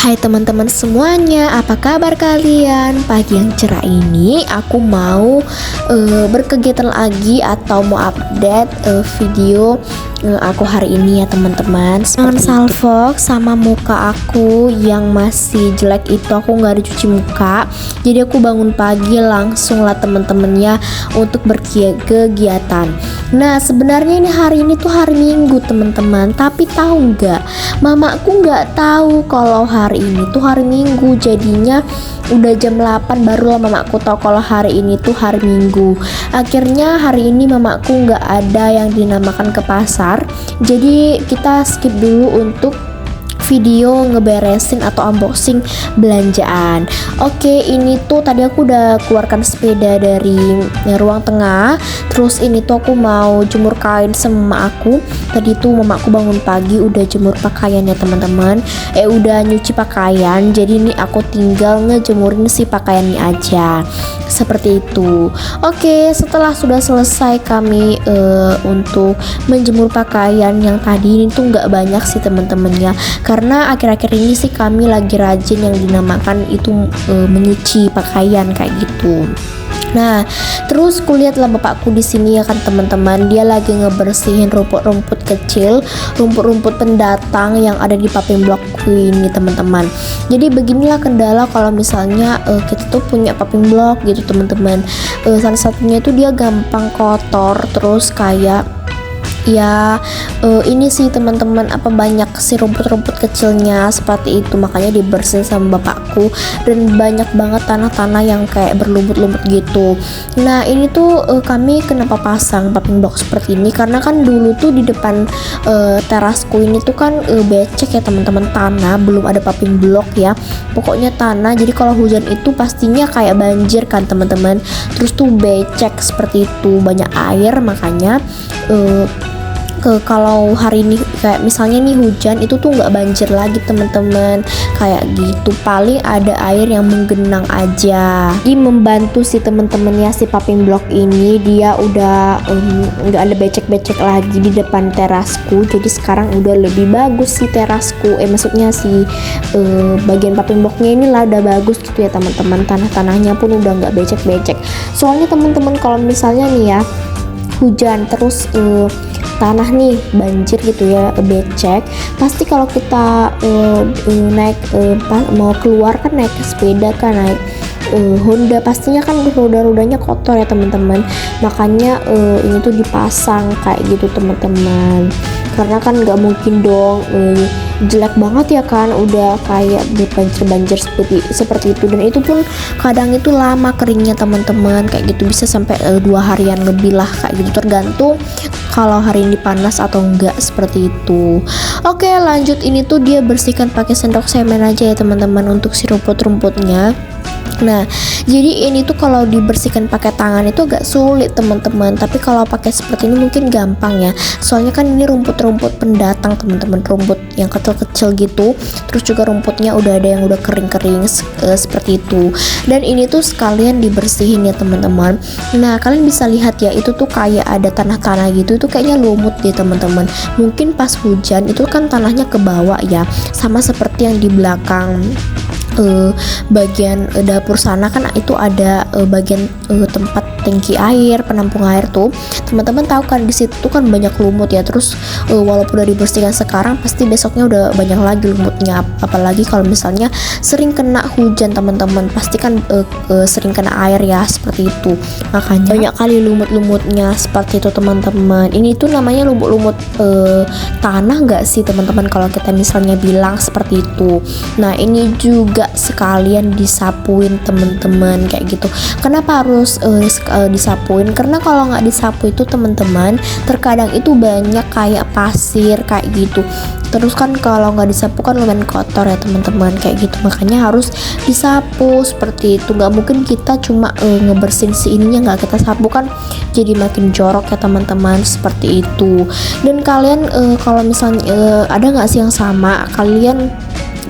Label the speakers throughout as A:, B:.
A: Hai teman-teman semuanya, apa kabar kalian? Pagi yang cerah ini aku mau berkegiatan lagi atau mau update video aku hari ini ya teman-teman. Jangan salfok sama muka aku yang masih jelek itu, aku nggak ada cuci muka. Jadi aku bangun pagi langsung lah teman-temannya untuk berkegiatan. Nah sebenarnya ini hari ini tuh hari Minggu teman-teman, tapi tahu nggak, mamaku nggak tahu kalau hari ini tuh hari Minggu. Jadinya udah jam 8 barulah mamaku tahu kalau hari ini tuh hari Minggu. Akhirnya hari ini mamaku nggak ada yang dinamakan ke pasar, jadi kita skip dulu untuk video ngeberesin atau unboxing belanjaan. Oke, ini tuh tadi aku udah keluarkan sepeda dari ruang tengah. Terus ini tuh aku mau jemur kain sama aku. Tadi tuh mamaku bangun pagi udah jemur pakaian ya teman-teman. Udah nyuci pakaian. Jadi ini aku tinggal ngejemurin si pakaiannya aja. Seperti itu. Oke, setelah sudah selesai kami untuk menjemur pakaian yang tadi ini tuh nggak banyak sih teman-temannya, karena akhir-akhir ini sih kami lagi rajin yang dinamakan itu menyuci pakaian kayak gitu. Nah, terus kulihatlah bapakku di sini ya kan teman-teman, dia lagi ngebersihin rumput-rumput kecil, rumput-rumput pendatang yang ada di paving blockku ini teman-teman. Jadi beginilah kendala kalau misalnya kita tuh punya paving block gitu teman-teman. Salah satunya itu dia gampang kotor, terus kayak ini sih teman-teman, banyak si rumput-rumput kecilnya seperti itu, makanya dibersihin sama bapakku. Dan banyak banget tanah-tanah yang kayak berlumut-lumut gitu. Nah ini tuh kami kenapa pasang paving block seperti ini, karena kan dulu tuh di depan terasku ini tuh kan becek ya teman-teman, tanah, belum ada paving block ya, pokoknya tanah. Jadi kalau hujan itu pastinya kayak banjir kan teman-teman, terus tuh becek seperti itu, banyak air. Makanya kalau hari ini kayak misalnya nih hujan, itu tuh nggak banjir lagi teman-teman, kayak gitu, paling ada air yang menggenang aja. Jadi membantu si teman-teman ya, si paving block ini dia udah nggak ada becek-becek lagi di depan terasku. Jadi sekarang udah lebih bagus si terasku, maksudnya si bagian paving blocknya inilah udah bagus gitu ya teman-teman, tanah-tanahnya pun udah nggak becek-becek. Soalnya teman-teman kalau misalnya nih ya hujan terus tanah nih banjir gitu ya, becek, pasti kalau kita naik mau keluar kan naik sepeda kan, naik Honda, pastinya kan roda-rodanya kotor ya teman-teman. Makanya ini tuh dipasang kayak gitu teman-teman, karena kan nggak mungkin dong jelek banget ya kan, udah kayak berbanjir-banjir seperti itu. Dan itu pun kadang itu lama keringnya teman-teman, kayak gitu bisa sampai 2 harian lebih lah kayak gitu, tergantung kalau hari ini panas atau enggak, seperti itu. Oke lanjut, ini tuh dia bersihkan pakai sendok semen aja ya teman-teman untuk si rumput-rumputnya. Nah jadi ini tuh kalau dibersihkan pakai tangan itu agak sulit teman-teman, tapi kalau pakai seperti ini mungkin gampang ya, soalnya kan ini rumput-rumput pendatang teman-teman, rumput yang kecil-kecil gitu, terus juga rumputnya udah ada yang udah kering-kering seperti itu. Dan ini tuh sekalian dibersihin ya teman-teman. Nah kalian bisa lihat ya, itu tuh kayak ada tanah-tanah gitu, itu kayaknya lumut deh teman-teman, mungkin pas hujan itu kan tanahnya ke bawah ya, sama seperti yang di belakang bagian dapur sana kan itu ada bagian tempat tangki air, penampung air tuh teman-teman tahu kan, di situ tuh kan banyak lumut ya. Terus walaupun udah dibersihkan sekarang, pasti besoknya udah banyak lagi lumutnya, apalagi kalau misalnya sering kena hujan teman-teman, pasti kan sering kena air ya, seperti itu, makanya banyak kali lumut-lumutnya seperti itu teman-teman. Ini tuh namanya lumut-lumut tanah nggak sih teman-teman kalau kita misalnya bilang seperti itu. Nah ini juga sekalian disapuin teman-teman kayak gitu. Kenapa harus disapuin? Karena kalau nggak disapu itu teman-teman, terkadang itu banyak kayak pasir kayak gitu. Terus kan kalau nggak disapu kan lumayan kotor ya teman-teman kayak gitu, makanya harus disapu seperti itu. Nggak mungkin kita cuma ngebersihin si ininya nggak kita sapu, kan jadi makin jorok ya teman-teman, seperti itu. Dan kalian kalau misalnya ada nggak sih yang sama, kalian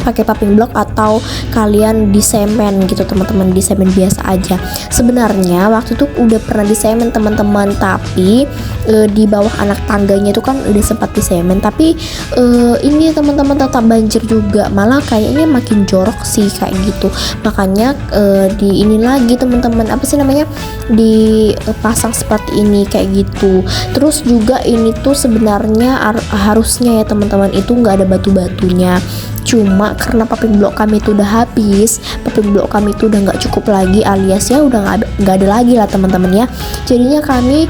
A: pakai paving block atau kalian di semen gitu teman-teman, di semen biasa aja. Sebenarnya waktu itu udah pernah di semen teman-teman, tapi di bawah anak tangganya itu kan udah sempat di semen, tapi ini teman-teman tetap banjir juga, malah kayaknya makin jorok sih kayak gitu. Makanya di ini lagi teman-teman, apa sih namanya, dipasang seperti ini kayak gitu. Terus juga ini tuh sebenarnya harusnya ya teman-teman itu nggak ada batu-batunya, cuma karena paving block kami itu udah habis, paving block kami itu udah nggak cukup lagi, alias ya udah nggak ada lagi lah teman-teman ya. Jadinya kami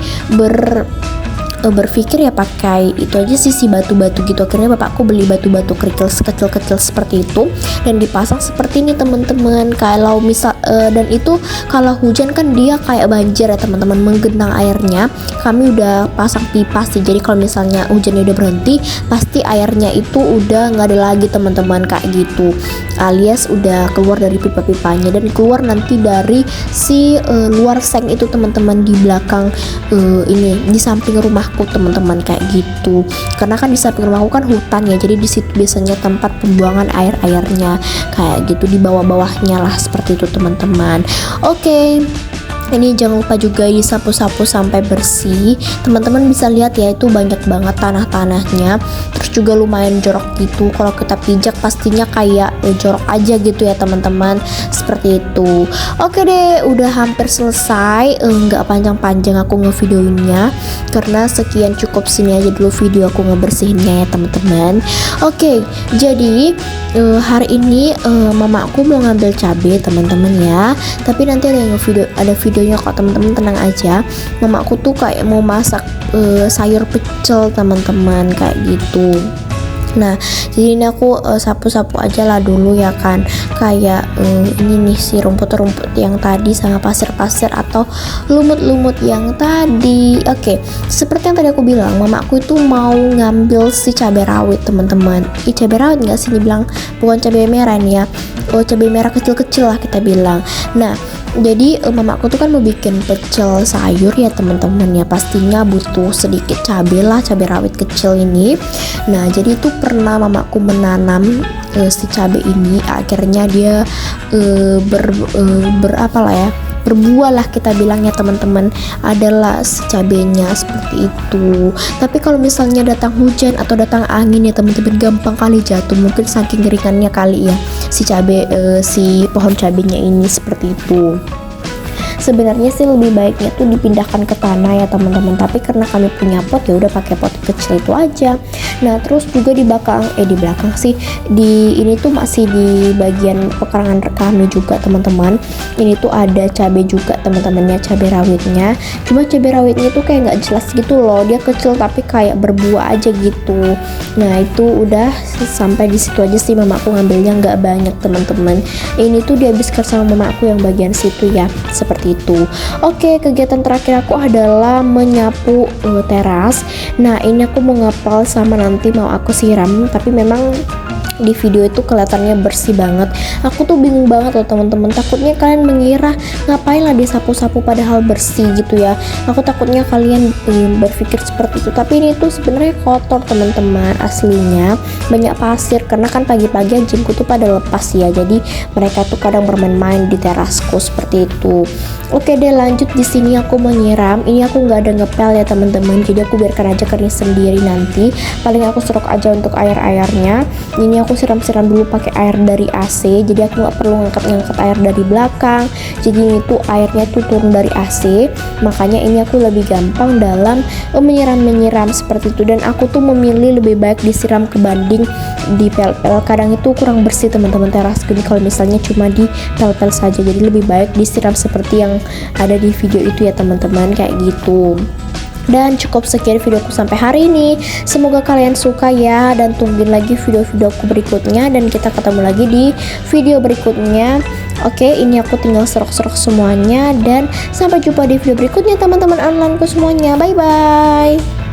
A: berpikir ya pakai itu aja sih, si batu-batu gitu. Akhirnya bapakku beli batu-batu kerikil kecil-kecil seperti itu dan dipasang seperti ini teman-teman. Kalau misal dan itu kalau hujan kan dia kayak banjir ya teman-teman, menggenang airnya. Kami udah pasang pipa sih, jadi kalau misalnya hujannya udah berhenti pasti airnya itu udah nggak ada lagi teman-teman kayak gitu, alias udah keluar dari pipa-pipanya dan keluar nanti dari si luar seng itu teman-teman, di belakang ini di samping rumahku teman-teman kayak gitu. Karena kan di samping rumahku kan hutan ya, jadi di situ biasanya tempat pembuangan airnya kayak gitu, di bawah-bawahnya lah seperti itu teman-teman. Oke. Ini jangan lupa juga disapu-sapu sampai bersih. Teman-teman bisa lihat ya, itu banyak banget tanah-tanahnya. Terus juga lumayan jorok gitu. Kalau kita pijak pastinya kayak jorok aja gitu ya teman-teman. Seperti itu. Oke deh, udah hampir selesai. Nggak panjang-panjang aku ngevideoinnya, karena sekian cukup sini aja dulu video aku ngebersihinnya ya teman-teman. Oke, jadi hari ini mama aku mau ngambil cabai teman-teman ya. Tapi nanti ada videonya kok teman-teman, tenang aja. Mama aku tuh kayak mau masak sayur pecel teman-teman kayak gitu. Nah, jadi ini aku sapu-sapu aja lah dulu ya kan, kayak ini nih si rumput-rumput yang tadi sama pasir-pasir atau lumut-lumut yang tadi. Oke, seperti yang tadi aku bilang, mama aku itu mau ngambil si cabai rawit teman-teman. Cabai rawit nggak sih dibilang, bukan cabai merah nih ya. Oh, cabai merah kecil-kecil lah kita bilang. Nah, jadi mamaku tuh kan mau bikin pecel sayur ya teman-teman ya, pastinya butuh sedikit cabai lah, cabai rawit kecil ini. Nah, jadi itu pernah mamaku menanam si cabai ini, akhirnya dia berapa lah ya, berbuah lah kita bilangnya teman-teman, adalah si cabenya seperti itu. Tapi kalau misalnya datang hujan atau datang angin ya teman-teman, gampang kali jatuh, mungkin saking keringannya kali ya si cabai, si pohon cabenya ini seperti itu. Sebenarnya sih lebih baiknya tuh dipindahkan ke tanah ya teman-teman, tapi karena kami punya pot ya udah pakai pot kecil itu aja. Nah, terus juga di belakang sih, di ini tuh masih di bagian pekarangan kami juga teman-teman. Ini tuh ada cabai juga teman-temannya, cabai rawitnya. Cuma cabai rawitnya tuh kayak nggak jelas gitu loh, dia kecil tapi kayak berbuah aja gitu. Nah, itu udah sampai di situ aja sih, mamaku ngambilnya nggak banyak teman-teman. Ini tuh dihabiskan sama mamaku yang bagian situ ya, seperti itu. Oke, kegiatan terakhir aku adalah menyapu teras. Nah, ini aku mau ngepel sama nanti mau aku siram, tapi memang di video itu kelihatannya bersih banget. Aku tuh bingung banget loh teman-teman, takutnya kalian mengira ngapain lah disapu-sapu padahal bersih gitu ya. Aku takutnya kalian berpikir seperti itu, tapi ini tuh sebenarnya kotor teman-teman, aslinya banyak pasir karena kan pagi-pagi anjingku tuh pada lepas ya, jadi mereka tuh kadang bermain-main di terasku seperti itu. Oke deh, lanjut. Di sini aku menyiram. Ini aku nggak ada ngepel ya teman-teman, jadi aku biarkan aja kering sendiri nanti. Paling aku serok aja untuk air-airnya. Ini aku siram-siram dulu pakai air dari AC, jadi aku nggak perlu ngangkat-ngangkat air dari belakang. Jadi ini tuh airnya tuh turun dari AC, makanya ini aku lebih gampang dalam menyiram seperti itu. Dan aku tuh memilih lebih baik disiram kebanding di pel-pel. Kadang itu kurang bersih teman-teman teras gini kalau misalnya cuma di pel-pel saja, jadi lebih baik disiram seperti yang ada di video itu ya teman-teman, kayak gitu. Dan cukup sekian videoku sampai hari ini. Semoga kalian suka ya, dan tungguin lagi video-videoku berikutnya, dan kita ketemu lagi di video berikutnya. Oke, ini aku tinggal serok-serok semuanya, dan sampai jumpa di video berikutnya teman-teman onlineku semuanya. Bye bye.